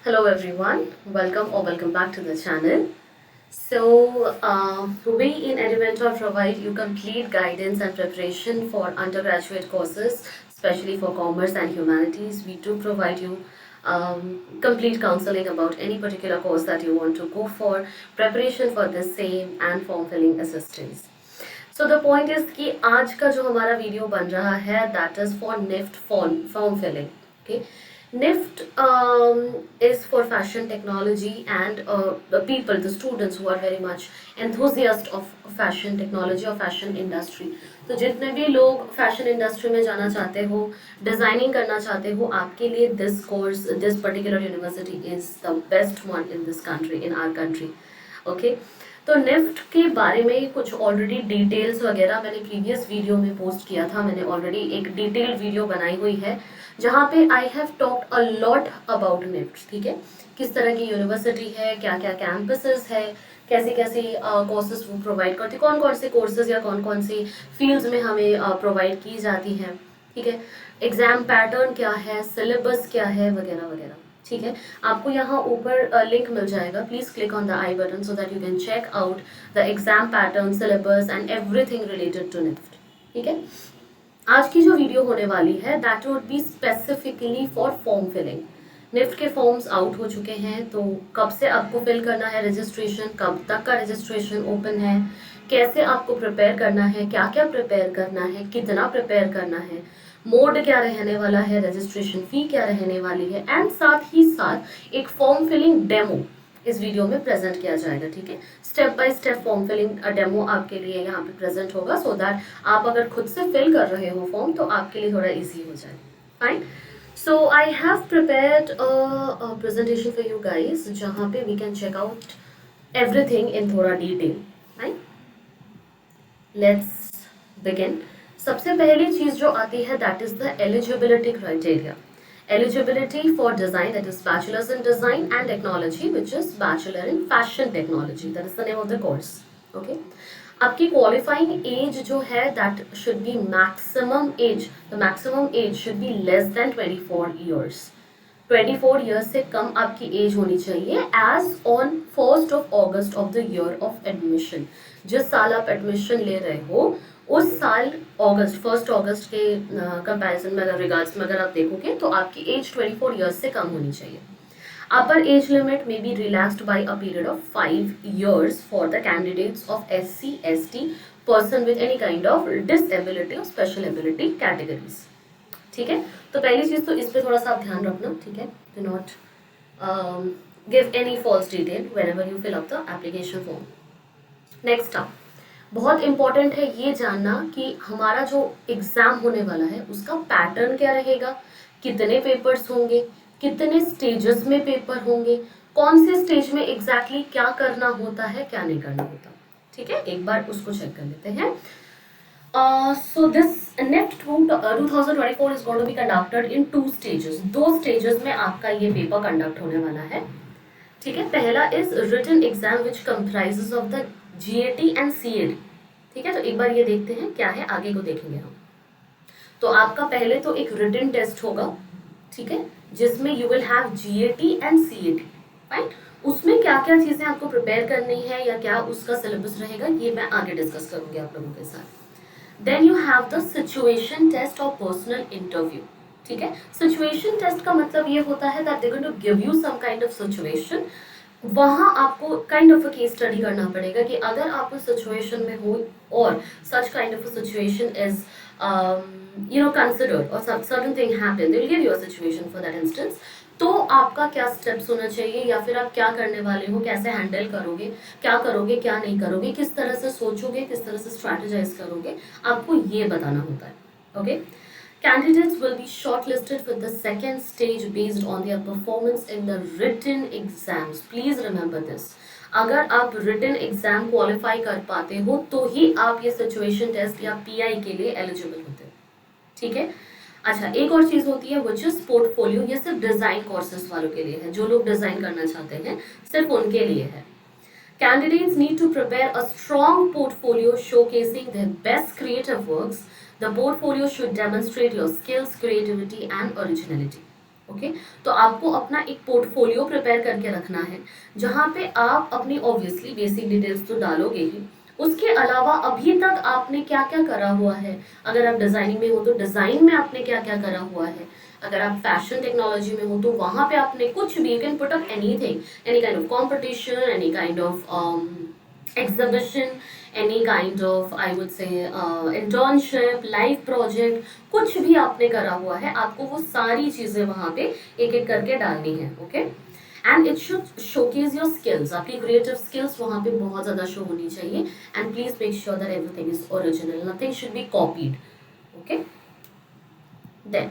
Hello everyone, welcome back to the channel. We in Elementor provide you complete guidance and preparation for undergraduate courses, especially for commerce and humanities. We do provide you complete counseling about any particular course that you want to go for, preparation for the same and form filling assistance. So the point is कि आज का जो हमारा video बन रहा है that is for NIFT form filling. Okay. NIFT is for fashion technology and the students who are very much enthusiast of fashion technology or fashion industry. तो जितने भी लोग फैशन इंडस्ट्री में जाना चाहते हो, डिजाइनिंग करना चाहते हो, आपके लिए this course, this particular university is the best one in this country, in our country. Okay. तो निफ्ट के बारे में कुछ ऑलरेडी डिटेल्स वगैरह मैंने प्रीवियस वीडियो में पोस्ट किया था. मैंने ऑलरेडी एक डिटेल्ड वीडियो बनाई हुई है जहाँ पे I have talked a lot about NIFT. ठीक है, किस तरह की यूनिवर्सिटी है, क्या क्या कैंपसेस है, कैसे कैसे कोर्सेज वो प्रोवाइड करती, कौन कौन से कोर्सेज या कौन कौन सी फील्ड्स में हमें प्रोवाइड की जाती हैं. ठीक है, एग्जाम पैटर्न क्या है, सिलेबस क्या है, वगैरह वगैरह. ठीक है, आपको यहाँ ऊपर लिंक मिल जाएगा. Please click on the I button so that you can check out the exam pattern, syllabus and everything related to NIFT. ठीक है, आज की जो वीडियो होने वाली है that would be specifically for form filling. NIFT के फॉर्म्स आउट हो चुके हैं, तो कब से आपको फिल करना है रजिस्ट्रेशन, कब तक का रजिस्ट्रेशन ओपन है, कैसे आपको प्रिपेयर करना है, क्या क्या प्रिपेयर करना है, कितना प्रिपेयर करना है, मोड क्या रहने वाला है, रजिस्ट्रेशन फी क्या रहने वाली है, एंड साथ ही साथ एक फॉर्म फिलिंग डेमो इस वीडियो में प्रेजेंट किया जाएगा. ठीक है, step by step form filling demo आपके लिए यहाँ पे प्रेजेंट होगा सो दैट आप अगर खुद से फिल कर रहे हो फॉर्म तो आपके लिए थोड़ा इजी हो जाए. Fine. So I have prepared a presentation for you guys जहाँ पे we can check out everything in थोड़ा डिटेल. Fine, let's begin. सबसे पहली चीज जो आती है that is the eligibility criteria. Eligibility for design, that is bachelor's in design, and technology, which is bachelor in fashion technology. That is the name of the course. Okay. आपकी qualifying age जो है that should be maximum age. The maximum age should be less than 24 years. 24 years से कम आपकी as होनी चाहिए as on 1st of August of the year of admission. जिस साल आप एडमिशन ले रहे हो उस साल अगस्त, 1 अगस्त के कंपैरिजन में अगर रिगार्ड्स में अगर आप देखोगे तो आपकी एज 24 इयर्स से कम होनी चाहिए. अपर एज लिमिट में be relaxed by a period of 5 years for the candidates of SC ST person with any kind of disability और स्पेशल एबिलिटी कैटेगरीज. ठीक है, तो पहली चीज तो इस पे थोड़ा सा आप ध्यान रखना. ठीक है, do not give any false detail whenever you fill up the application form. Next up, बहुत इंपॉर्टेंट है ये जानना कि हमारा जो एग्जाम होने वाला है उसका पैटर्न क्या रहेगा, कितने पेपर्स होंगे, कितने स्टेजेस में पेपर होंगे, कौन से स्टेज में एग्जैक्टली क्या करना होता है, क्या नहीं करना होता. ठीक है, एक बार उसको चेक कर लेते हैं. So this NIFT 2024 is going to be conducted in 2 stages. 2 stages में आपका ये पेपर कंडक्ट होने वाला है. ठीक है, पहला is written exam which comprises of the GAT and CAT. ठीक है, तो एक बार ये देखते हैं क्या है, आगे को देखेंगे हम. तो आपका पहले तो एक रिटन टेस्ट होगा. ठीक है, जिसमें you will have GAT and CAT. Fine, उसमें क्या क्या चीजें आपको प्रिपेयर करनी है या क्या उसका सिलेबस रहेगा ये मैं आगे डिस्कस करूंगी आप लोगों के साथ. Then you have the situation test और पर्सनल इंटरव्यू. ठीक है, सिचुएशन टेस्ट का मतलब ये होता है that they going to give you some kind of situation. वहाँ आपको kind of a case study करना पड़ेगा कि अगर आप उस सिचुएशन में हो और such kind of a situation is considered और certain thing happen, they will give you a situation for that instance. तो आपका क्या स्टेप्स होना चाहिए या फिर आप क्या करने वाले हो, कैसे हैंडल करोगे, क्या करोगे, क्या नहीं करोगे, किस तरह से सोचोगे, किस तरह से स्ट्रैटेजाइज करोगे, आपको ये बताना होता है. Okay. Candidates will be shortlisted for the second stage based on their performance in the written exams. Please remember this. अगर आप written exam qualify कर पाते हो तो ही आप ये situation test या PI के लिए eligible होते हो. ठीक है. अच्छा, एक और चीज होती है which is portfolio. ये सिर्फ डिजाइन कोर्सेज वालों के लिए है, जो लोग डिजाइन करना चाहते हैं सिर्फ उनके लिए है. Candidates need to prepare a strong portfolio showcasing their best creative works. The portfolio should demonstrate your skills, creativity, and originality. Okay तो आपको अपना एक पोर्टफोलियो प्रिपेयर करके रखना है जहाँ पे आप अपनी ऑब्वियसली बेसिक डिटेल्स तो डालोगे ही, उसके अलावा अभी तक आपने क्या क्या करा हुआ है। अगर आप डिजाइनिंग में हो तो डिजाइन में आपने क्या क्या करा हुआ है, अगर आप फैशन टेक्नोलॉजी में हो तो वहां पे आपने कुछ भी, you can put up anything, any kind of competition, any kind of exhibition, any kind of I would say internship, live project, कुछ भी आपने करा हुआ है आपको वो सारी चीजें वहां पे एक एक करके डालनी है। Okay and it should showcase your skills, आपकी क्रिएटिव स्किल्स वहां पे बहुत ज्यादा शो होनी चाहिए। And please make sure that everything is original, nothing should be copied. Okay then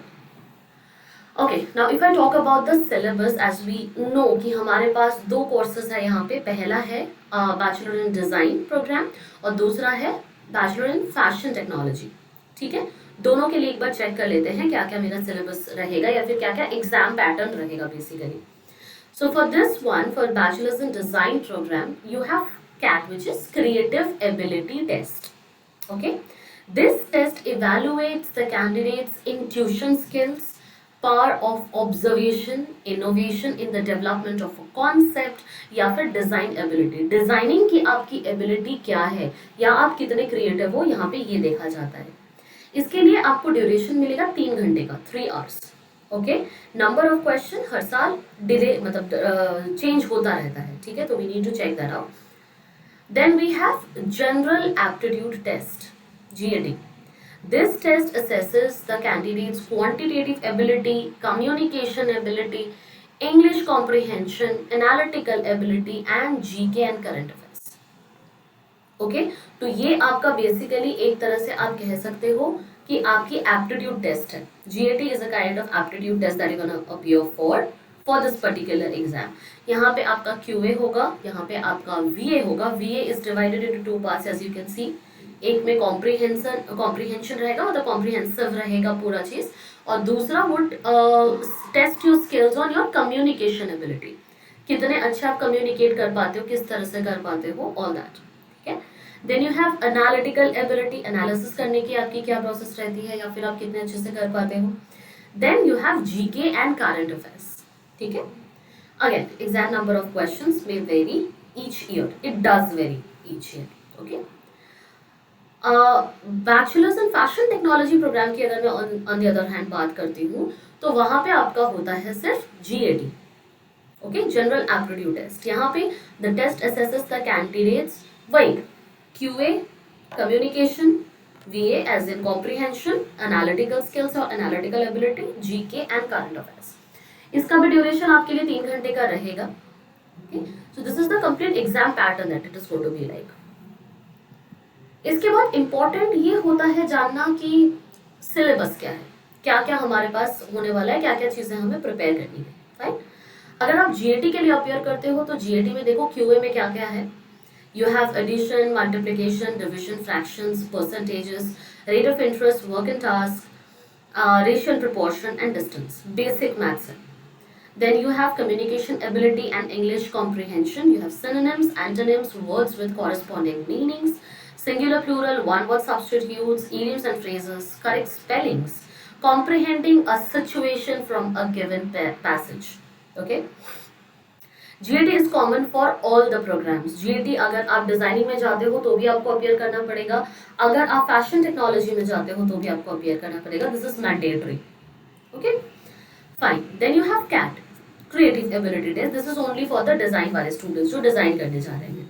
okay now if I talk about the syllabus, as we know कि हमारे पास दो कोर्सेज है यहाँ पे, पहला है बैचलर इन डिजाइन प्रोग्राम और दूसरा है बैचलर इन फैशन टेक्नोलॉजी। ठीक है, दोनों के लिए एक बार चेक कर लेते हैं क्या क्या मेरा सिलेबस रहेगा या फिर क्या क्या एग्जाम पैटर्न रहेगा basically. So for this one, for Bachelor's in Design program, you have CAT, which is Creative Ability Test. Okay, this test evaluates the candidate's intuition skills, power of observation, innovation in the development of a concept, या फिर design ability. Designing की आपकी ability क्या है या आप कितने creative हो, यहाँ पे ये देखा जाता है। इसके लिए आपको ड्यूरेशन मिलेगा 3 घंटे का, 3 hours. Okay, number of question हर साल डिले मतलब चेंज होता रहता है। ठीक है, तो we need to check that out. Then we have general aptitude test, GAT. This test assesses the candidate's quantitative ability, communication ability, English comprehension, analytical ability and GK and current affairs. Okay तो ये आपका basically एक तरह से आप कह सकते हो कि आपकी एप्टीट्यूड टेस्ट है। GAT is a kind of aptitude test that you gonna appear for this particular exam. यहाँ पे आपका QA होगा, यहाँ पे आपका VA होगा। VA is divided into 2 parts as you can see. एक में कॉम्प्रिहेंशन रहेगा, मतलब कॉम्प्रिहेंसिव रहेगा पूरा चीज, और दूसरा would test your skills on your communication ability, कितने अच्छे आप कम्युनिकेट कर पाते हो, किस तरह से कर पाते हो, all that. Then you have analytical ability, analysis करने की आपकी क्या प्रोसेस रहती है या फिर आप कितने अच्छे से कर पाते हो। Then you have GK and current affairs. ठीक है, again exam number of questions may vary each year, it does vary each year. Okay, bachelors in fashion technology program की अगर मैं ऑन द अदर हैंड बात करती हूँ तो वहां पे आपका होता है सिर्फ GAT। Okay, general aptitude test. यहाँ पे the test assesses the candidates वही QA, communication, VA as in comprehension, analytical skills और analytical ability, GK and current affairs. इसका भी ड्यूरेशन आपके लिए 3 घंटे का रहेगा। Okay? So this is the complete exam pattern that it is going to be like. इसके बाद इम्पोर्टेंट ये होता है जानना कि सिलेबस क्या है, क्या क्या हमारे पास होने वाला है, क्या क्या चीजें हमें प्रिपेयर करनी है। राइट, अगर आप GAT के लिए अपियर करते हो तो GAT में देखो QA में क्या क्या है। You have addition, multiplication, division, fractions, percentages, rate of interest, work and task, ratio and proportion, and distance. Basic maths. Then you have communication ability and English comprehension. You have synonyms, antonyms, words with corresponding meanings, singular, plural, one-word substitutes, idioms and phrases, correct spellings, comprehending a situation from a given passage. Okay. GAT is common for all the programs. GAT अगर आप designing में जाते हो तो भी आपको appear करना पड़ेगा, अगर आप फैशन टेक्नोलॉजी में जाते हो तो भी आपको अपियर करना पड़ेगा। This is mandatory. Okay fine, then you have CAT, creative ability test. This is only for the design वाले स्टूडेंट्स जो डिजाइन करने जा रहे हैं।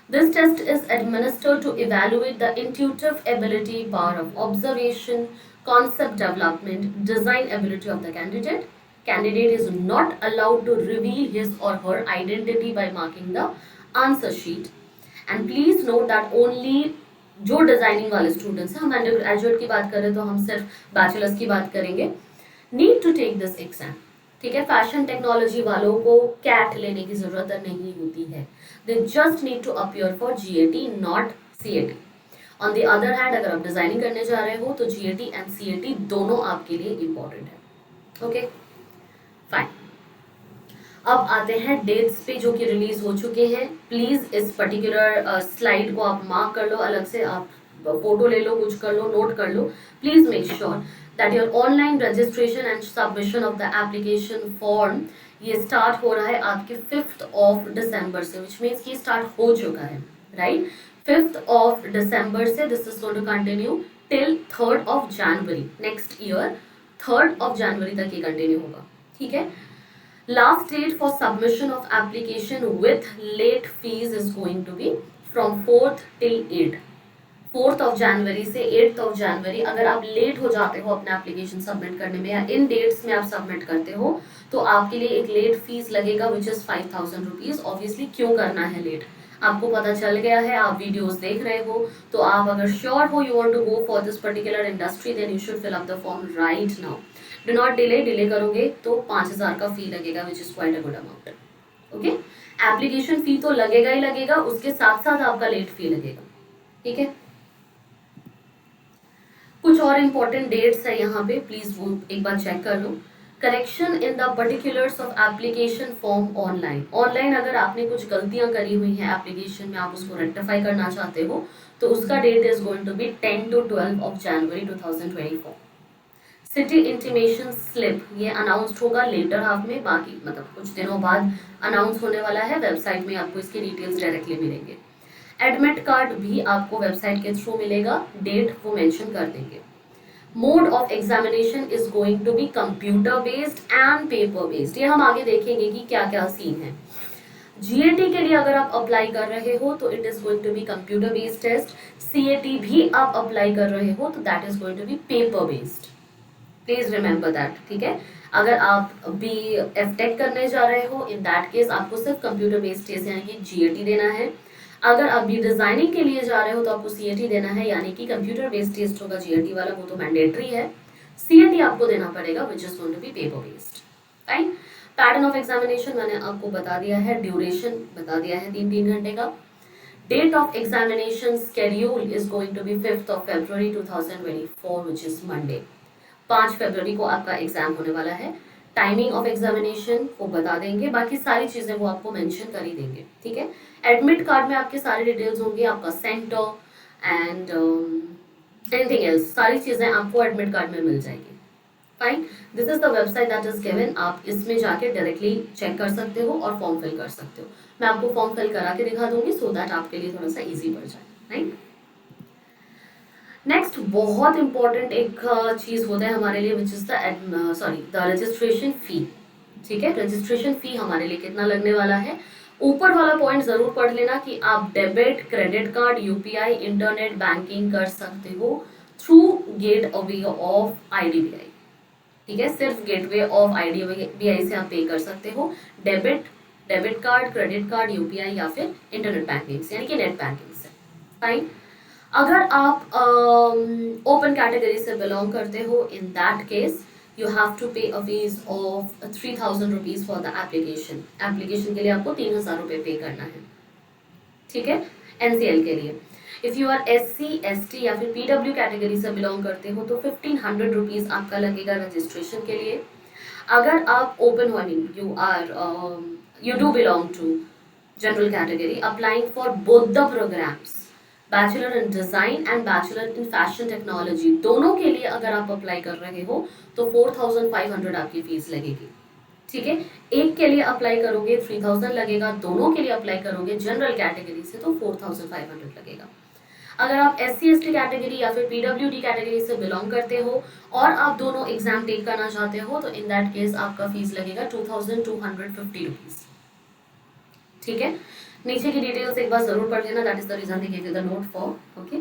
This test is administered to evaluate the intuitive ability, power of observation, concept development, design ability of the candidate. Candidate is not allowed to reveal his or her identity by marking the answer sheet. And please note that only जो designing वाले students हैं, हम under graduate की बात करें तो हम सिर्फ बैचलर्स की बात करेंगे, need to take this exam. ठीक है, फैशन टेक्नोलॉजी वालों को CAT लेने की जरूरत नहीं होती है, they just need to appear for GAT, not CAT। On the other hand अगर आप डिजाइनिंग करने जा रहे हो तो GAT एंड CAT दोनों आपके लिए इंपॉर्टेंट है। ओके फाइन, अब आते हैं डेट्स पे जो कि रिलीज हो चुके हैं। प्लीज इस पर्टिकुलर स्लाइड को आप मार्क कर लो, अलग से आप फोटो ले लो, कुछ कर लो, नोट कर लो। Please make sure that your online registration and submission of the application form ये स्टार्ट हो रहा है आपके 5th ऑफ दिसंबर से, विच मीन्स कि स्टार्ट हो चुका है, राइट। 5th ऑफ दिसंबर से this is going to continue till 3rd of January next year, 3rd of January तक ये कंटिन्यू होगा, ठीक है। Last date for submission of application with late fees is going to be from 4th till 8th. 4th of January से 8th of January अगर आप late हो जाते हो अपना एप्लीकेशन सबमिट करने में या इन डेट्स में आप सबमिट करते हो तो आपके लिए एक लेट फीस लगेगा विच इज 5000 रुपीज। ऑब्वियसली क्यों करना है लेट, आपको पता चल गया है, आप वीडियोस देख रहे हो, तो आप अगर श्योर हो you want to go for this particular industry then you should fill up the form right now. Do not delay, delay करोगे तो 5000 का फी लगेगा which is quite a good amount, okay. Application fee तो लगेगा ही लगेगा, उसके साथ साथ आपका लेट फी लगेगा, ठीक है। कुछ और इंपॉर्टेंट डेट्स है यहाँ पे, प्लीज वो एक बार चेक कर लो। Correction in the particulars of application form online, online अगर आपने कुछ गलतियां करी हुई हैं एप्लीकेशन में, आप उसको रेक्टिफाई करना चाहते हो तो उसका date is going to be 10 to 12 of January 2024। City intimation slip ये अनाउंस्ड होगा लेटर हाफ में, बाकी मतलब कुछ दिनों बाद अनाउंस होने वाला है, वेबसाइट में आपको इसके डिटेल्स डायरेक्टली मिलेंगे। एडमिट कार्ड भी आपको वेबसाइट के थ्रू मिलेगा, डेट वो मेंशन कर देंगे। Mode of examination is going to be computer based and paper based, ये हम आगे देखेंगे कि क्या क्या सीन है। जीएटी के लिए अगर आप अप्लाई कर रहे हो तो it is going to be computer based test, CAT भी आप अप्लाई कर रहे हो तो that is going to be paper based, please remember that, ठीक है। अगर आप बी एफ टेक करने जा रहे हो इन दैट केस आपको सिर्फ कंप्यूटर बेस्ड टेस्ट यानी कि जीएटी देना है। अगर आप भी डिजाइनिंग के लिए जा रहे हो तो आपको सीएटी देना है, यानी कि कंप्यूटर बेस्ड टेस्ट होगा, जीएटी वाला वो तो मैंडेटरी है, सीएटी आपको देना पड़ेगा which is going to be paper based, fine. Pattern of examination मैंने आपको बता दिया है, ड्यूरेशन बता दिया है 3 घंटे का। Date of examination schedule is going to be 5th of February 2024 which is Monday, 5 फरवरी को आपका एग्जाम होने वाला है। टाइमिंग ऑफ एग्जामिनेशन वो बता देंगे, बाकी सारी चीजें वो आपको मेंशन कर ही देंगे, ठीक है। एडमिट कार्ड में आपके सारे डिटेल्स होंगे, आपका सेंटर एंड एनीथिंग एल्स, सारी चीजें आपको एडमिट कार्ड में मिल जाएगी, fine. This is the website that is given, आप इसमें जाके डायरेक्टली चेक कर सकते हो और फॉर्म फिल कर सकते हो। मैं आपको फॉर्म फिल करा के दिखा दूंगी सो दैट आपके लिए थोड़ा सा ईजी पड़ जाए, राइट। नेक्स्ट बहुत इंपॉर्टेंट एक चीज होता है हमारे लिए which is the registration fee, ठीक है। रजिस्ट्रेशन फी हमारे लिए कितना लगने वाला है, ऊपर वाला पॉइंट जरूर पढ़ लेना कि आप debit, credit card, UPI, internet banking कर सकते हो थ्रू गेटवे ऑफ आईडीबीआई, ठीक है। सिर्फ गेटवे ऑफ आईडीबीआई से आप पे कर सकते हो, debit card, credit card, UPI या फिर इंटरनेट बैंकिंग से यानी कि नेट बैंकिंग से, फाइन। अगर आप ओपन कैटेगरी से बिलोंग करते हो in that case you have to pay a fee of 3000 rupees for the application, application के लिए आपको 3000 रुपये पे करना है, ठीक है, एनसीएल के लिए। If you are SC, ST या फिर पीडब्ल्यू कैटेगरी से बिलोंग करते हो तो 1500 रुपीज आपका लगेगा रजिस्ट्रेशन के लिए। अगर आप open you do belong to general category applying for both the programs, bachelor in design and bachelor in fashion technology, दोनों के लिए अगर आप अप्लाई कर रहे हो तो 4500 आपकी फीस लगेगी, ठीक है। एक के लिए अप्लाई करोगे 3000 लगेगा, दोनों के लिए अप्लाई करोगे जनरल कैटेगरी से तो 4500 लगेगा। अगर आप एससी एसटी कैटेगरी या फिर पीडब्ल्यूडी कैटेगरी से बिलोंग करते हो और आप दोनों एग्जाम टेक करना चाहते हो तो इन दैट केस आपका फीस लगेगा 2250 रुपीज, ठीक है। नीचे की डिटेल्स एक बार जरूर पढ़ लेना, that is the reason they give you the note for, okay.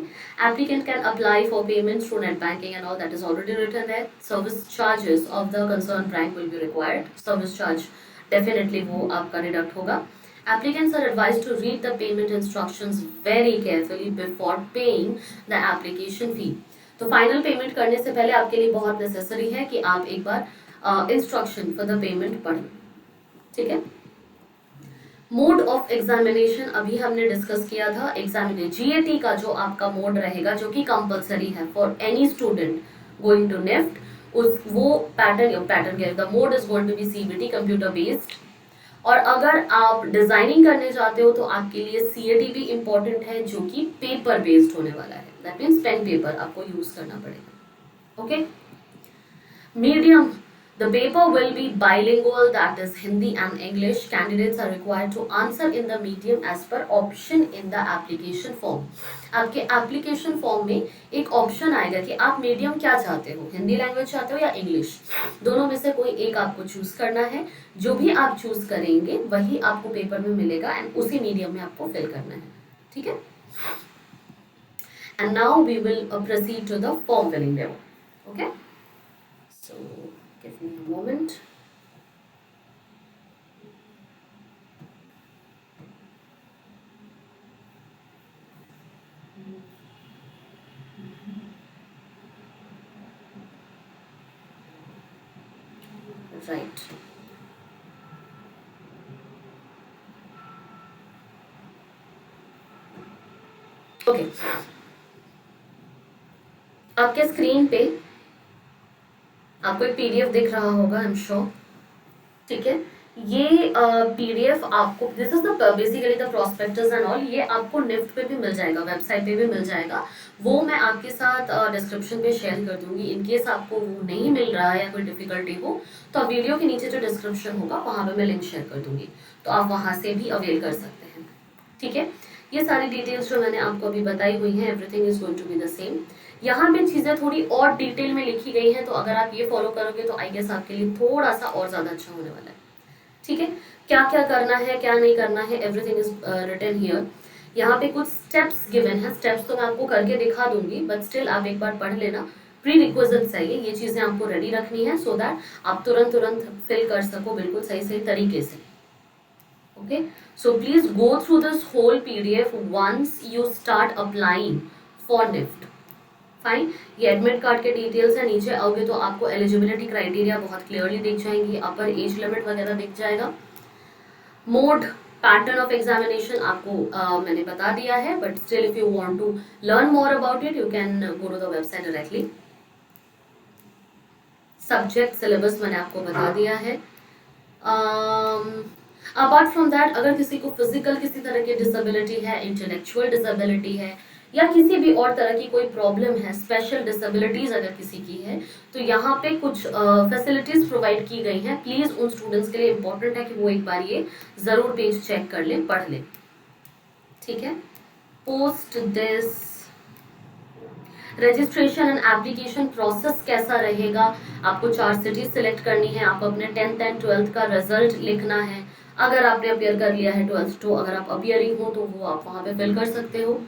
Applicant can apply for payment through net banking and all, that is already written there. Service charges of the concern bank will be required, service charge definitely वो आपका deduct होगा। Applicants are advised to read the payment instructions very carefully before paying the application fee. तो final payment करने से पहले आपके लिए बहुत नेसेसरी है कि आप एक बार इंस्ट्रक्शन फॉर द पेमेंट पढ़, ठीक है। मोड ऑफ एग्जामिनेशन अभी हमने डिस्कस किया था, एग्जामिनेशन जीएटी का जो आपका मोड रहेगा जो कि कंपलसरी है for any student going to NIFT, उस वो पैटर्न के the mode is going to be CBT computer based. और अगर आप डिजाइनिंग करने चाहते हो तो आपके लिए सीएटी भी इंपॉर्टेंट है जो कि पेपर बेस्ड होने वाला है, दैट मीन्स पेन पेपर आपको यूज करना पड़ेगा, okay. Medium. The paper will be bilingual, that is Hindi and English. Candidates are required to answer in the medium as per option in the application form. आपके application form में एक option आएगा कि आप medium क्या चाहते हो, Hindi language चाहते हो या इंग्लिश, दोनों में से कोई एक आपको चूज करना है. जो भी आप चूज करेंगे वही आपको पेपर में मिलेगा एंड उसी मीडियम में आपको फिल करना है. ठीक है. And now we will proceed to the form filling demo. Okay. So give me a moment. Right. Okay. आपके स्क्रीन पे आपको एक पीडीएफ दिख रहा होगा, आई एम श्योर. ठीक है. ये पीडीएफ आपको, this is the basically the prospectus and all, ये आपको निफ्ट पे भी मिल जाएगा, वेबसाइट पे भी मिल जाएगा. वो मैं आपके साथ डिस्क्रिप्शन पे शेयर कर दूंगी. इन केस आपको वो नहीं मिल रहा है या कोई डिफिकल्टी हो तो आप वीडियो के नीचे जो डिस्क्रिप्शन होगा वहाँ पे मैं लिंक शेयर कर दूंगी, तो आप वहाँ से भी अवेल कर सकते हैं. ठीक है. ये सारी डिटेल्स जो मैंने आपको अभी बताई हुई हैं, everything is going to be the same. यहाँ पे चीज़ें थोड़ी और डिटेल में लिखी गई हैं, तो अगर आप ये फॉलो करोगे तो आई गेस आपके लिए थोड़ा सा और ज़्यादा अच्छा होने वाला है. ठीक है. क्या क्या करना है, क्या नहीं करना है, एवरीथिंग इज रिटन हियर. यहाँ पे कुछ स्टेप्स गिवन है. स्टेप्स तो मैं आपको करके दिखा दूंगी, बट स्टिल आप एक बार पढ़ लेना. प्री रिक्विजिट्स है ये चीज़ें आपको रेडी रखनी है सो दैट आप तुरंत फिल कर सको बिल्कुल सही तरीके से. Okay, so please go through this whole PDF once you start applying for NIFT. Fine. ये एडमिट कार्ड के डिटेल्स है. नीचे आओगे तो आपको एलिजिबिलिटी क्राइटेरिया बहुत क्लियरली दिख जाएंगी, अपर एज लिमिट वगैरह दिख जाएगा. मोड, पैटर्न ऑफ एग्जामिनेशन आपको मैंने बता दिया है, but still if you want to learn more about it you can go to the website directly. Subject syllabus मैंने आपको बता दिया है. अपार्ट फ्रॉम दैट, अगर किसी को फिजिकल किसी तरह की डिसेबिलिटी है, इंटेलेक्चुअल डिसेबिलिटी है, या किसी भी और तरह की कोई प्रॉब्लम है, स्पेशल डिसेबिलिटीज अगर किसी की है, तो यहाँ पे कुछ फैसिलिटीज प्रोवाइड की गई हैं. प्लीज उन स्टूडेंट्स के लिए इंपॉर्टेंट है कि वो एक बार ये जरूर पेज चेक कर लें, पढ़ लें. ठीक है. Post this registration and application process कैसा रहेगा. आपको 4 सिटीज सिलेक्ट करनी है. आपको अपने 10th एंड 12th का रिजल्ट लिखना है. अगर आपने अपियर कर लिया है 12th तो अगर आप अपियरिंग हो तो वो आप वहाँ पे फिल कर सकते हो.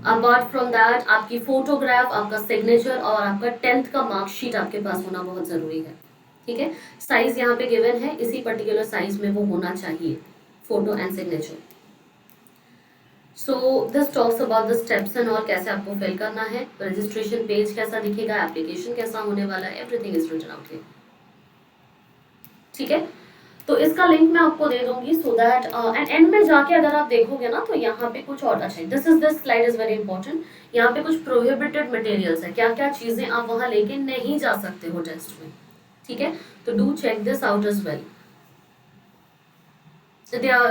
अपार्ट फ्रॉम दैट, आपकी फोटोग्राफ, आपका सिग्नेचर और आपका 10th का मार्कशीट आपके पास होना बहुत ज़रूरी है. ठीक है. साइज यहाँ पे गिवन है, इसी पर्टिकुलर साइज में वो होना चाहिए, photo and signature. So this talks about the steps and और कैसे आपको फिल करना है. रजिस्ट्रेशन पेज कैसा दिखेगा, एप्लीकेशन कैसा होने वाला है, everything is written out here. ठीक है. तो इसका लिंक मैं आपको दे दूंगी सो दैट एंड एंड में जाके अगर आप देखोगे ना तो यहाँ पे कुछ और अच्छा, this slide is very important. यहाँ पे कुछ प्रोहिबिटेड मटेरियल्स है, क्या क्या चीजें आप वहां लेके नहीं जा सकते हो टेस्ट में. ठीक है. तो do check this out as well.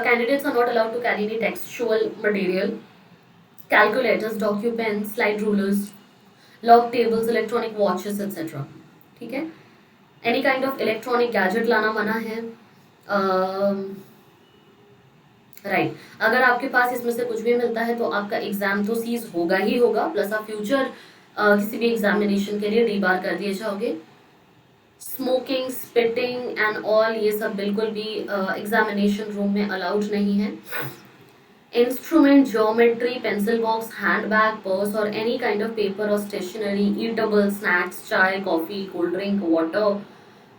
Candidates are not allowed to carry any textual material, calculators, docupens, slide rulers, log tables, electronic watches, etc. ठीक है. Any kind of electronic gadget लाना मना है. राइट. अगर आपके पास इसमें से कुछ भी मिलता है तो आपका एग्जाम तो सीज होगा ही होगा, प्लस आप फ्यूचर किसी भी एग्जामिनेशन के लिए डीबार कर दिए जाओगे. स्मोकिंग, स्पिटिंग एंड ऑल ये सब बिल्कुल भी एग्जामिनेशन रूम में अलाउड नहीं है. Instrument, geometry, pencil box, hand bag, purse और एनी काइंड ऑफ पेपर और stationery, eatable, snacks, chai, coffee, cold drink, water,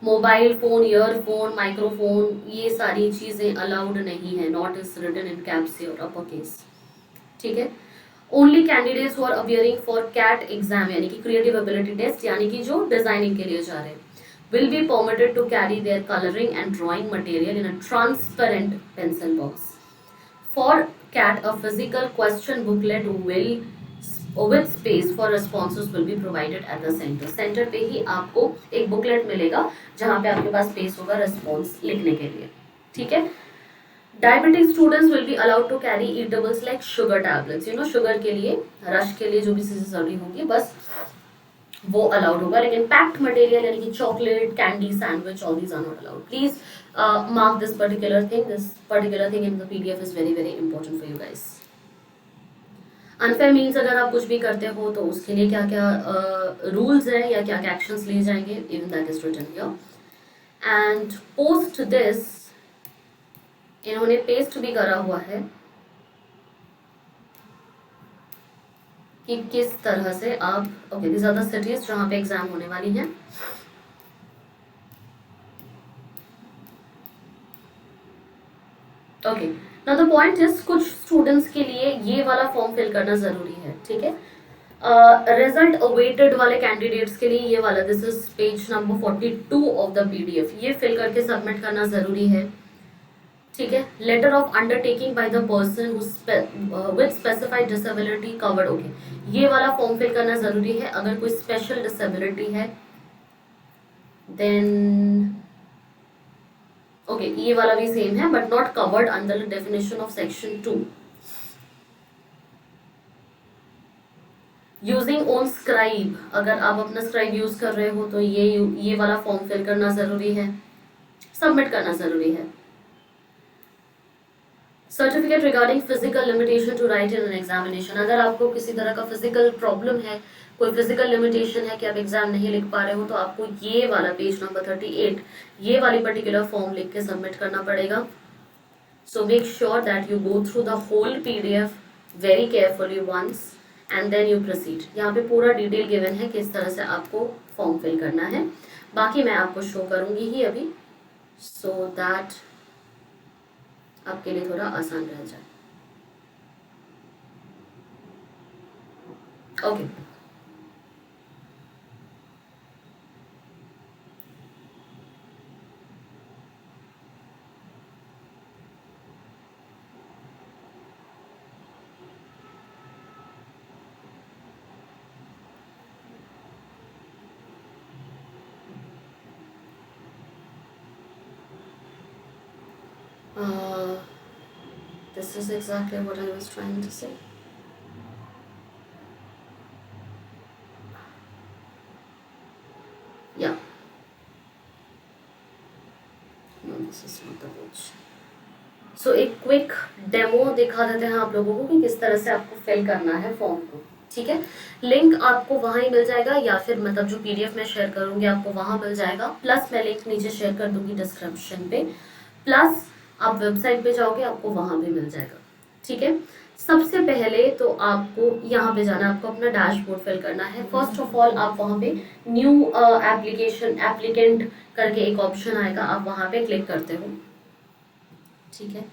mobile phone, earphone, microphone, ये सारी चीज़ें अलाउड नहीं है. Not is written in caps और अपर केस. ठीक है. Only candidates who are appearing for CAT exam यानी कि क्रिएटिव एबिलिटी टेस्ट यानी कि जो डिजाइनिंग के लिए जा रहे हैं will be permitted to carry their coloring and drawing material in a transparent pencil box. For CAT, a physical question booklet will with space for responses will be provided at the center. Center पे ही आपको एक booklet मिलेगा जहाँ पे आपके पास space होगा response लिखने के लिए. ठीक है. Diabetic students will be allowed to carry eatables like sugar tablets. Sugar के लिए, रश के लिए जो भी चीज़ें जरूरी होगी, बस वो अलाउड होगा, लेकिन पैक्ड मटेरियल यानी कि chocolate, candy, sandwich, all these are not allowed. Please mark this particular thing in the PDF is very very important for you guys. Unfair means अगर आप कुछ भी करते हो तो उसके लिए क्या क्या रूल्स हैं या क्या क्या एक्शंस लिए जाएंगे, even that is written here. And post this इन्होंने पेस्ट भी करा हुआ है कि किस तरह से आप, okay these are the cities जहाँ पे एग्जाम होने वाली हैं. Okay, now the point is कुछ स्टूडेंट्स के लिए ये वाला फॉर्म फिल करना जरूरी है, ठीक है. रिजल्ट अवेटेड वाले कैंडिडेट्स के लिए ये वाला, this is page number 42 of the PDF, ये फिल करके सबमिट करना जरूरी है, ठीक है. Letter of undertaking by the person with specified disability covered, okay ये वाला फॉर्म फिल करना जरूरी है. अगर कोई स्पेशल डिसेबिलिटी है देन ओके ये वाला भी सेम है, but not covered under the definition of section 2. Using own scribe, अगर आप अपना स्क्राइब यूज कर रहे हो तो ये वाला फॉर्म फिल करना जरूरी है, सबमिट करना जरूरी है. Certificate regarding physical limitation to write in an examination, अगर आपको किसी तरह का फिजिकल प्रॉब्लम है, कोई फिजिकल लिमिटेशन है कि आप एग्जाम नहीं लिख पा रहे हो, तो आपको ये वाला पेज नंबर 38 ये वाली पर्टिकुलर फॉर्म लिख के सबमिट करना पड़ेगा. So make sure that you go through the whole PDF very carefully once and then you proceed. यहाँ पे पूरा डिटेल गिवन है किस तरह से आपको फॉर्म फिल करना है. बाकी मैं आपको शो करूंगी ही अभी, सो दैट आपके लिए थोड़ा आसान रह जाए. Okay this is exactly what I was trying to say. Yeah. No, this is not the page. So एक क्विक डेमो दिखा देते हैं आप लोगों को कि किस तरह से आपको फिल करना है फॉर्म को, ठीक है. लिंक आपको वहाँ ही मिल जाएगा, या फिर मतलब जो PDF मैं शेयर करूँगी आपको वहाँ मिल जाएगा, प्लस मैं लिंक नीचे शेयर कर दूंगी डिस्क्रिप्शन पे, प्लस आप वेबसाइट पे जाओगे आपको वहाँ भी मिल जाएगा, ठीक है. सबसे पहले तो आपको यहाँ पे जाना है, आपको अपना डैशबोर्ड फिल करना है. फर्स्ट ऑफ ऑल आप वहाँ पे न्यू एप्लीकेशन एप्लीकेंट करके एक ऑप्शन आएगा, आप वहाँ पे क्लिक करते हो, ठीक है.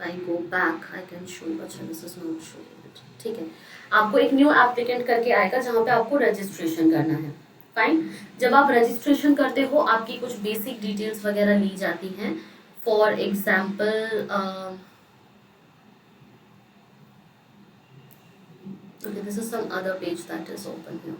I go back I can show, अच्छा this is not showing it, ठीक है. आपको एक न्यू एप्लीकेंट करके आएगा जहाँ पे आपको रजिस्ट्रेशन करना है. फाइन. जब आप रजिस्ट्रेशन करते हो आपकी कुछ बेसिक डिटेल्स वगैरह ली जाती हैं. For example okay, this is some other page that is open here.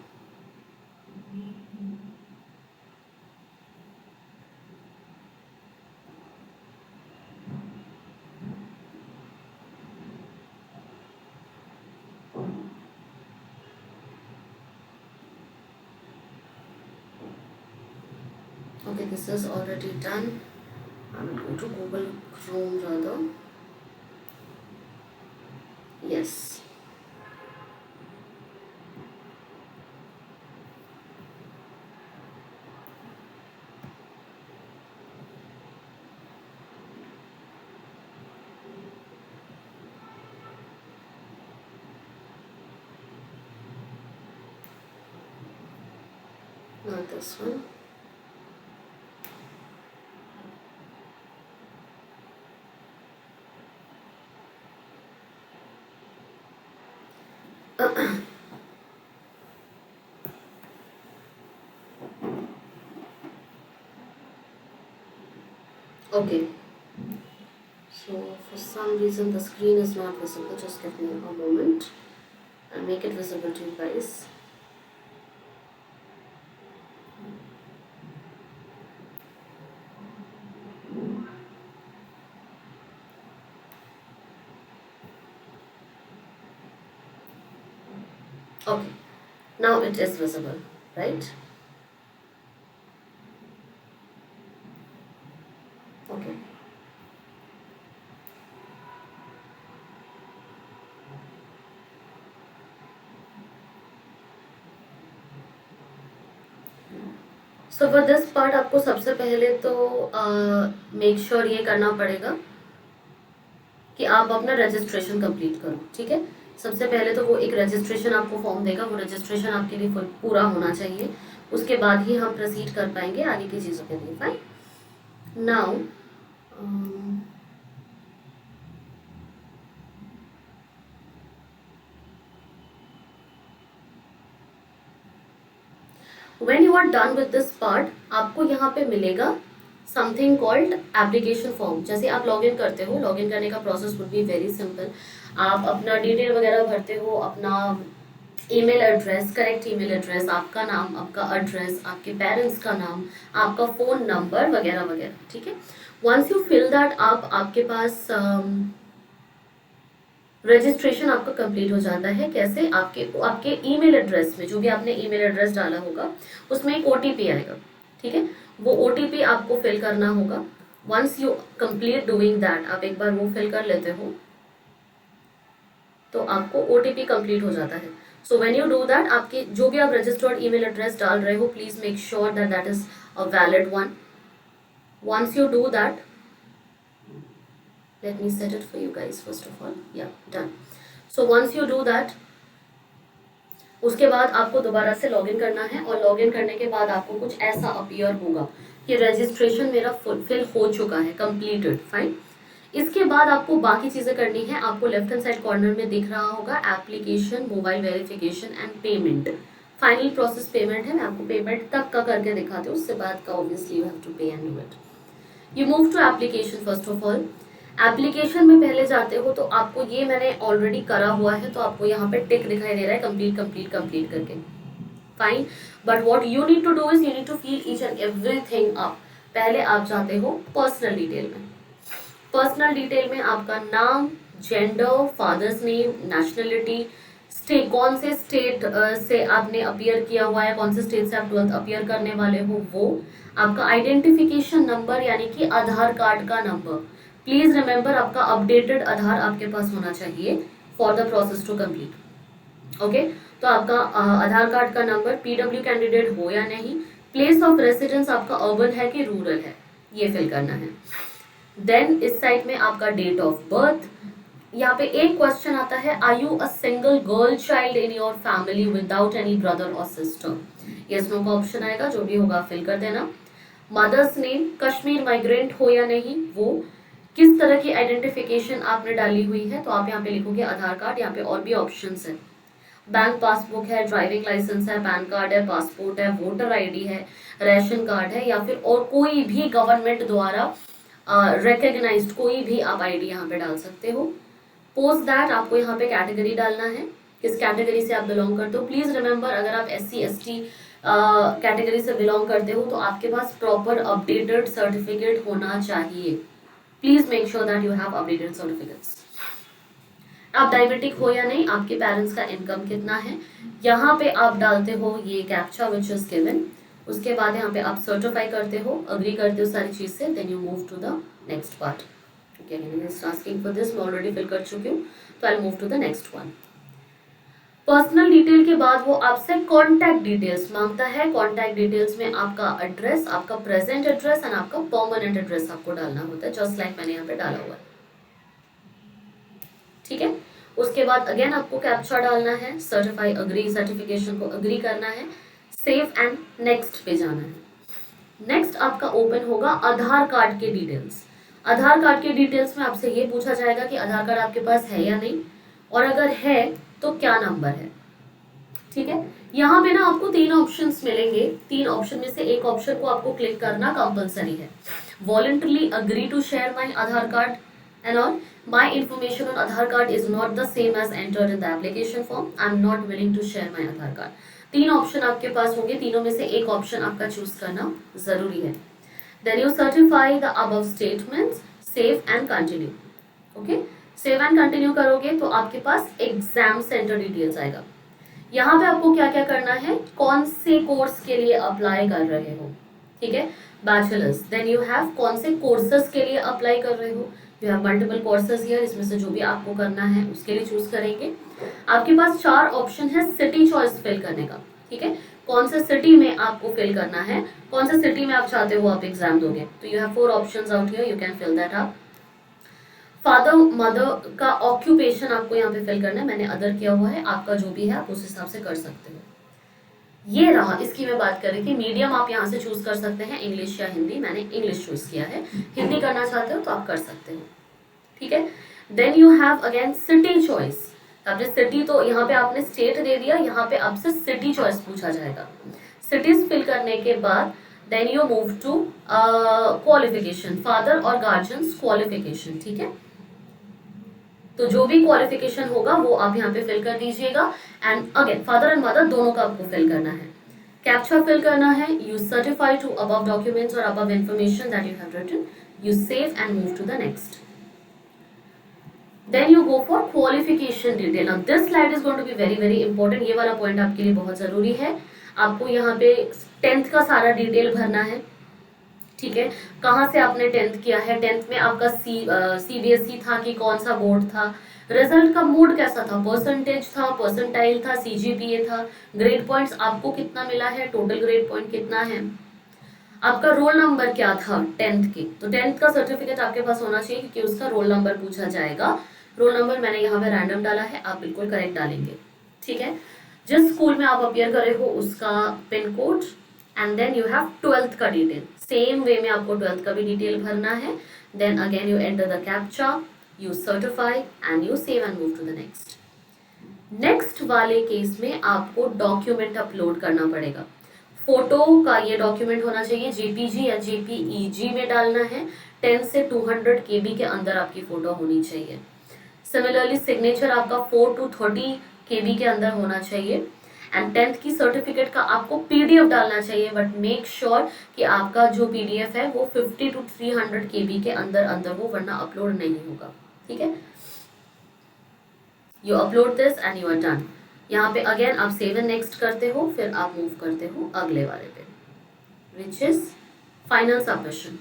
Okay, this is already done. I will go to Google Chrome rather. Yes. Not this one. Okay. So for some reason the screen is not visible. Just give me a moment. I'll make it visible to you guys. Okay, now it is visible. right? Okay. So for this part आपको सबसे पहले तो make sure ये करना पड़ेगा कि आप अपना रजिस्ट्रेशन कंप्लीट करो, ठीक है। सबसे पहले तो वो एक रजिस्ट्रेशन आपको फॉर्म देगा, वो रजिस्ट्रेशन आपके लिए पूरा होना चाहिए, उसके बाद ही हम प्रोसीड कर पाएंगे आगे की चीज़ों के लिए। Fine. Now when you are done with this part, आपको यहाँ पे मिलेगा समथिंग कॉल्ड एप्लीकेशन फॉर्म। जैसे आप लॉगिन करते हो, लॉगिन करने का process would be very simple. आप अपना डिटेल वगैरह भरते हो, अपना email address, correct email address, आपका नाम, आपका एड्रेस, आपके पेरेंट्स का नाम, आपका फ़ोन नंबर वगैरह वगैरह, ठीक है। वंस यू फिल दैट आप, आपके पास रजिस्ट्रेशन आपका कंप्लीट हो जाता है। कैसे? आपके आपके ईमेल एड्रेस में, जो भी आपने ईमेल एड्रेस डाला होगा, उसमें एक ओटीपी आएगा, ठीक है। वो ओटीपी आपको फिल करना होगा। Once you complete doing that, आप एक बार वो फिल कर लेते हो तो आपको ओटीपी कंप्लीट हो जाता है। So when you do that, आपके जो भी आप रजिस्टर्ड ईमेल एड्रेस डाल रहे हो, please make sure that that is a valid one. Once you do that, let me set it for you guys first of all. Yeah, done. So once you do that, उसके बाद आपको दोबारा से login करना है, और login करने के बाद आपको कुछ ऐसा अपीयर होगा कि रजिस्ट्रेशन मेरा फुलफिल हो चुका है, कंप्लीटेड। फाइन। इसके बाद आपको बाकी चीज़ें करनी है। आपको लेफ्ट हैंड साइड कॉर्नर में दिख रहा होगा application, mobile verification and payment. Final process payment है, मैं आपको पेमेंट तक का करके दिखाती हूँ, उससे बाद का obviously you have to pay and do it. You move to application first of all. Application में पहले जाते हो तो आपको, ये मैंने ऑलरेडी करा हुआ है तो आपको यहाँ पे टिक दिखाई दे रहा है, कंप्लीट कंप्लीट कंप्लीट करके। Fine. But what you need to do is you need to fill each and everything up. पहले आप जाते हो पर्सनल डिटेल में। पर्सनल डिटेल में आपका नाम, gender, father's name, nationality, state, कौन से स्टेट से आपने अपीयर किया हुआ है, कौन से स्टेट से आप 12th अपीयर करने वाले हो, वो आपका आइडेंटिफिकेशन नंबर यानी कि आधार कार्ड का नंबर। प्लीज रिमेंबर, आपका अपडेटेड आधार आपके पास होना चाहिए for the process to complete. Okay, तो आपका आधार कार्ड का नंबर, पीडब्ल्यू कैंडिडेट हो या नहीं, प्लेस ऑफ रेसिडेंस आपका अर्बन है कि रूरल है, ये फिल करना है। देन इस साइड में आपका डेट ऑफ बर्थ। यहाँ पे एक क्वेश्चन आता है, are you a single girl child in your family without any brother और सिस्टर? यस नो का ऑप्शन आएगा, जो भी होगा फिल कर देना। मदर्स नेम, कश्मीर माइग्रेंट हो या नहीं, वो किस तरह की आइडेंटिफिकेशन आपने डाली हुई है, तो आप यहाँ पे लिखोगे आधार कार्ड। यहाँ पे और भी ऑप्शंस है, बैंक पासबुक है, ड्राइविंग लाइसेंस है, पैन कार्ड है, पासपोर्ट है, वोटर आईडी है, रेशन कार्ड है, या फिर और कोई भी गवर्नमेंट द्वारा रिकॉग्नाइज्ड कोई भी आप आईडी यहाँ पे डाल सकते हो। पोस्ट दैट आपको यहाँ पे कैटेगरी डालना है, किस कैटेगरी से आप बिलोंग करते हो। प्लीज रिमेंबर, अगर आप SC ST कैटेगरी से बिलोंग करते हो तो आपके पास प्रॉपर अपडेटेड सर्टिफिकेट होना चाहिए। Please make sure that you have updated certificates. आप डायबिटिक हो या नहीं, आपके पेरेंट्स का इनकम कितना है, यहाँ पे आप डालते हो ये कैप्चा विच इज गिवन। उसके बाद यहाँ पे आप सर्टिफाई करते हो, अग्री करते हो सारी चीज से, then you move to the next part. Asking for this, मैं ऑलरेडी फिल कर चुकी हूँ, तो I move to the next one. Personal detail के बाद वो आपसे कॉन्टैक्ट डिटेल्स मांगता है। कॉन्टैक्ट डिटेल्स में आपका एड्रेस, आपका प्रेजेंट एड्रेस एंड आपका परमानेंट एड्रेस आपको डालना होता है, जस्ट लाइक मैंने यहाँ पे डाला हुआ है, ठीक है। उसके बाद अगेन आपको कैप्चा डालना है, सर्टिफाई अग्री, सर्टिफिकेशन को अग्री करना है, सेव एंड नेक्स्ट पे जाना है। नेक्स्ट आपका ओपन होगा आधार कार्ड के डिटेल्स। आधार कार्ड के डिटेल्स में आपसे ये पूछा जाएगा कि आधार कार्ड आपके पास है या नहीं, और अगर है तो क्या नंबर है, ठीक है। यहाँ पे ना आपको 3 ऑप्शंस मिलेंगे, 3 ऑप्शन में से एक ऑप्शन को आपको क्लिक करना कंपलसरी है। Voluntarily agree to share my Aadhaar card and all my information on Aadhaar card is not the same as entered in the application form. I am not willing to share my Aadhaar card. 3 option आपके पास होंगे, तीनों में से एक option आपका choose करना जरूरी है। Then you certify the above statements, save and continue. Okay, save and continue करोगे तो आपके पास एग्जाम सेंटर डिटेल्स आएगा। यहाँ पे आपको क्या क्या करना है, कौन से कोर्स के लिए अप्लाई कर रहे हो, ठीक है, बैचलर्स। देन यू हैव कौन से कोर्सेज के लिए अप्लाई कर रहे हो, you have multiple courses here, इसमें से जो भी आपको करना है उसके लिए चूज करेंगे। आपके पास 4 ऑप्शन है सिटी चॉइस फिल करने का, ठीक है, कौन से सिटी में आपको फिल करना है, कौन से सिटी में आप चाहते हो आप एग्जाम दोगे, तो you have 4 options out here, you can fill that up. Father mother का ऑक्यूपेशन आपको यहाँ पे फिल करना है, मैंने अदर किया हुआ है, आपका जो भी है आप उस हिसाब से कर सकते हो। ये रहा, इसकी मैं बात कर रही थी। मीडियम आप यहाँ से चूज कर सकते हैं, इंग्लिश या हिंदी, मैंने इंग्लिश चूज किया है, हिंदी करना चाहते हो तो आप कर सकते हो, ठीक है। Then you have again city choice, आपने सिटी तो यहाँ पे आपने स्टेट दे दिया, यहाँ पे आपसे सिटी चॉइस पूछा जाएगा। सिटीज फिल करने के बाद then you move to qualification, father और गार्जियंस क्वालिफिकेशन, ठीक है, तो जो भी क्वालिफिकेशन होगा वो आप यहाँ पे फिल कर दीजिएगा। And again father and mother दोनों का आपको फिल करना है, कैप्चा फिल करना है, you certify to above documents और above information that you have written, you save and move to the next. Then you go for qualification detail. Now this slide is going to be very important. ये वाला point आपके लिए बहुत जरूरी है। आपको यहाँ पे 10th का सारा डिटेल भरना है, ठीक है, कहाँ से आपने 10th किया है, 10th में आपका CBSE था कि कौन सा बोर्ड था, रिजल्ट का मोड कैसा था, परसेंटेज था, परसेंटाइल था, CGPA था, ग्रेड पॉइंट्स आपको कितना मिला है, टोटल ग्रेड पॉइंट कितना है, आपका रोल नंबर क्या था 10th की, तो 10th का सर्टिफिकेट आपके पास होना चाहिए क्योंकि उसका रोल नंबर पूछा जाएगा। रोल नंबर मैंने यहाँ पे रैंडम डाला है, आप बिल्कुल करेक्ट डालेंगे, ठीक है। जिस स्कूल में आप अपियर कर रहे हो उसका pin code, and then you have 12th का डिटेल, सेम वे में आपको 12th का भी डिटेल भरना है। Then again you enter the captcha, you certify and you save and move to the next. Next वाले केस में आपको डॉक्यूमेंट अपलोड करना पड़ेगा। फोटो का ये डॉक्यूमेंट होना चाहिए, JPG या JPEG में डालना है, 10 से 200 KB के अंदर आपकी फोटो होनी चाहिए। सिमिलरली सिग्नेचर आपका 4 to 30 KB के अंदर होना चाहिए। एंड 10th की सर्टिफिकेट का आपको PDF डालना चाहिए, बट मेक श्योर कि आपका जो PDF है वो 50 to 300 KB के अंदर हो, वरना अपलोड नहीं होगा, ठीक है। You upload this and you are done. यहाँ पे अगेन आप सेव एंड नेक्स्ट करते हो, फिर आप मूव करते हो अगले वाले पे, which is final submission.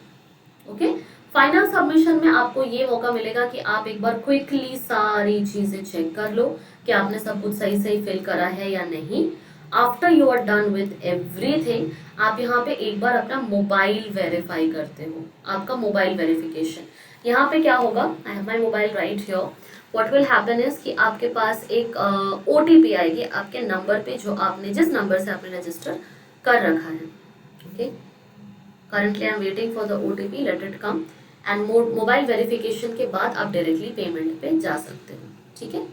Okay, final submission में आपको ये मौका मिलेगा कि आप एक बार क्विकली सारी चीजें चेक कर लो कि आपने सब कुछ सही सही फिल करा है या नहीं। After you are done with everything, आप यहाँ पे एक बार अपना मोबाइल वेरीफाई करते हो, आपका मोबाइल वेरिफिकेशन। यहाँ पे क्या होगा, I have my mobile right here, what will happen is कि आपके पास एक OTP आएगी आपके नंबर पे, जो आपने जिस नंबर से आपने रजिस्टर कर रखा है। Okay, currently I'm waiting for the OTP, let it come, and mobile verification के बाद आप डायरेक्टली पेमेंट पे जा सकते हो, ठीक है।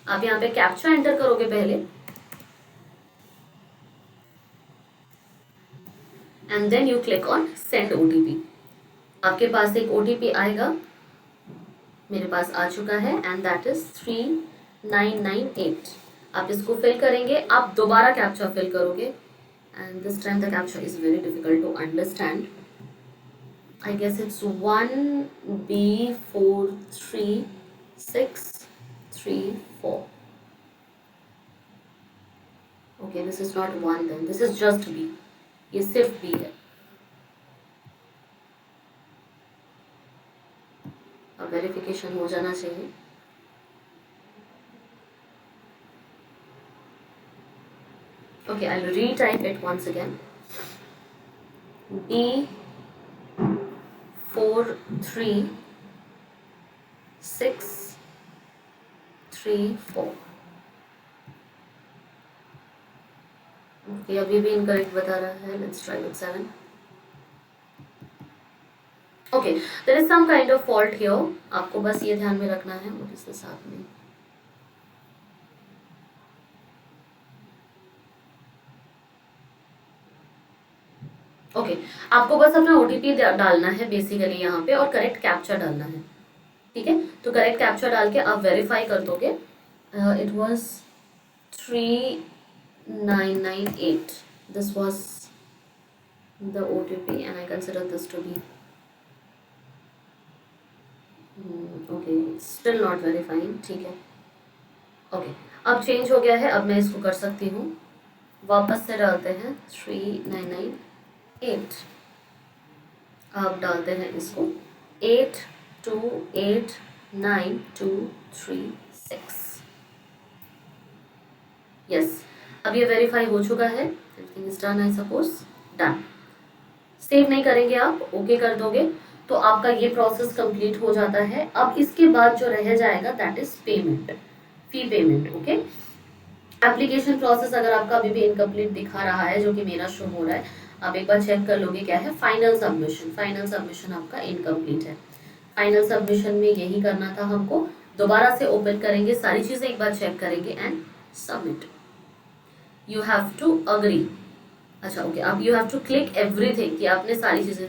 आप यहाँ पे कैप्चा एंटर करोगे पहले, and then you click on send OTP। आपके पास एक OTP आएगा, मेरे पास आ चुका है, एंड दैट इज 3998। आप इसको फिल करेंगे, आप दोबारा कैप्चा फिल करोगे, and this time the captcha is very difficult to understand. I guess it's 1B43634. Okay, this is not 1 then, this is just B, ये सिर्फ B है। अब वेरिफिकेशन हो जाना चाहिए। Okay, I'll retype it once again, B43634। Okay, अभी भी incorrect बता रहा है, let's try with 7। Okay, there is some kind of fault here, आपको बस ये ध्यान में रखना है। What is this happening? Okay, आपको बस अपना OTP डालना है बेसिकली यहाँ पे, और करेक्ट कैप्चा डालना है, ठीक है। तो करेक्ट कैप्चा डाल के आप वेरीफाई कर दोगे। It was 3998, this was the OTP and I consider this to be okay, still not verifying, ठीक है। ओके, अब चेंज हो गया है, अब मैं इसको कर सकती हूँ, वापस से डालते हैं 3998, अब डालते हैं इसको 828926। यस, अब ये वेरीफाई हो चुका है, everything is done I suppose, done. Save नहीं करेंगे आप, ओके कर दोगे तो आपका ये प्रोसेस कंप्लीट हो जाता है। अब इसके बाद जो रह जाएगा that is payment, fee payment. Okay, application process अगर आपका अभी भी इनकम्प्लीट दिखा रहा है, जो कि मेरा शो हो रहा है, आप एक बार चेक कर लोगे क्या है, फाइनल सबमिशन, फाइनल सबमिशन आपका इनकम्प्लीट है। फाइनल सबमिशन में यही करना था हमको, दोबारा से ओपन करेंगे, सारी चीजें एक बार चेक करेंगे and submit. You have to agree, अच्छा ओके, अब you have to click everything कि आपने सारी चीजें,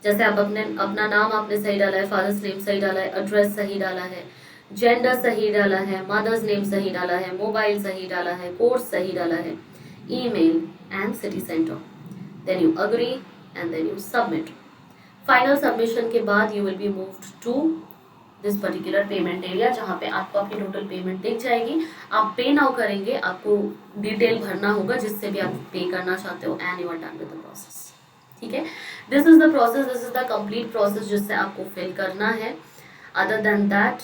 जैसे आप अपना नाम आपने सही डाला है, फादर्स नेम सही डाला है, एड्रेस सही डाला है, जेंडर सही डाला है, मदर्स नेम सही डाला है, मोबाइल सही डाला है, कोर्स सही डाला है, email and city centre, then you agree and then you submit. Final submission के बाद you will be moved to this particular payment area, जहाँ पे आपको आपकी टोटल पेमेंट दिख जाएगी। आप पे नाउ करेंगे, आपको डिटेल भरना होगा जिससे भी आप पे करना चाहते हो, and you are done with the process. ठीक है, this is the process, this is the complete process जिससे आपको फिल करना है। अदर देन दैट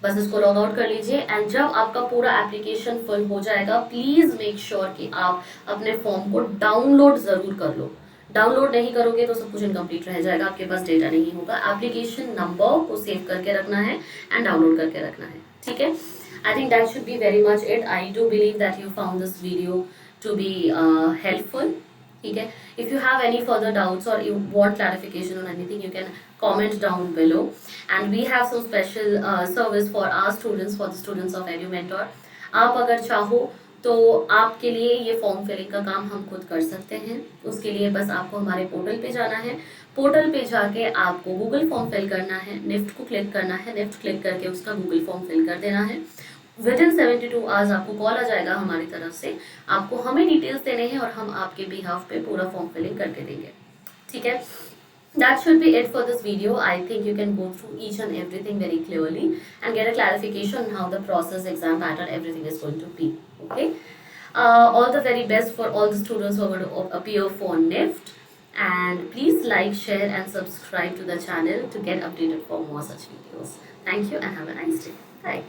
बस इसको लॉग आउट कर लीजिए, एंड जब आपका पूरा एप्लीकेशन फिल हो जाएगा, प्लीज मेक श्योर कि आप अपने फॉर्म को डाउनलोड जरूर कर लो। डाउनलोड नहीं करोगे तो सब कुछ इनकम्प्लीट रह जाएगा, आपके पास डेटा नहीं होगा। एप्लीकेशन नंबर को सेव करके रखना है एंड डाउनलोड करके रखना है। ठीक है, I think that should be very much it. I do believe that you found this video to be helpful. ठीक है, if you have any further doubts or you want clarification on anything, you can comment down below, and we have some special service for our students, for the students of EduMentor. आप अगर चाहो तो आपके लिए ये form filling का काम हम खुद कर सकते हैं। उसके लिए बस आपको हमारे पोर्टल पे जाना है, पोर्टल पे जाके आपको गूगल फॉर्म फिल करना है, निफ्ट को क्लिक करना है, निफ्ट क्लिक करके उसका गूगल फॉर्म फिल कर देना है। विद इन 72 आवर्स आपको कॉल आ जाएगा हमारी तरफ से, आपको हमें डिटेल्स देने हैं और हम आपके बिहाफ पे पूरा फॉर्म फिलिंग करके देंगे। ठीक है, that should be it for this video. I think you can go through each and everything very clearly and get a clarification on how the process, exam pattern, everything is going to be. Okay, all the very best for all the students who are going to appear for NIFT, and please like, share and subscribe to the channel to get updated for more such videos. Thank you and have a nice day. Bye.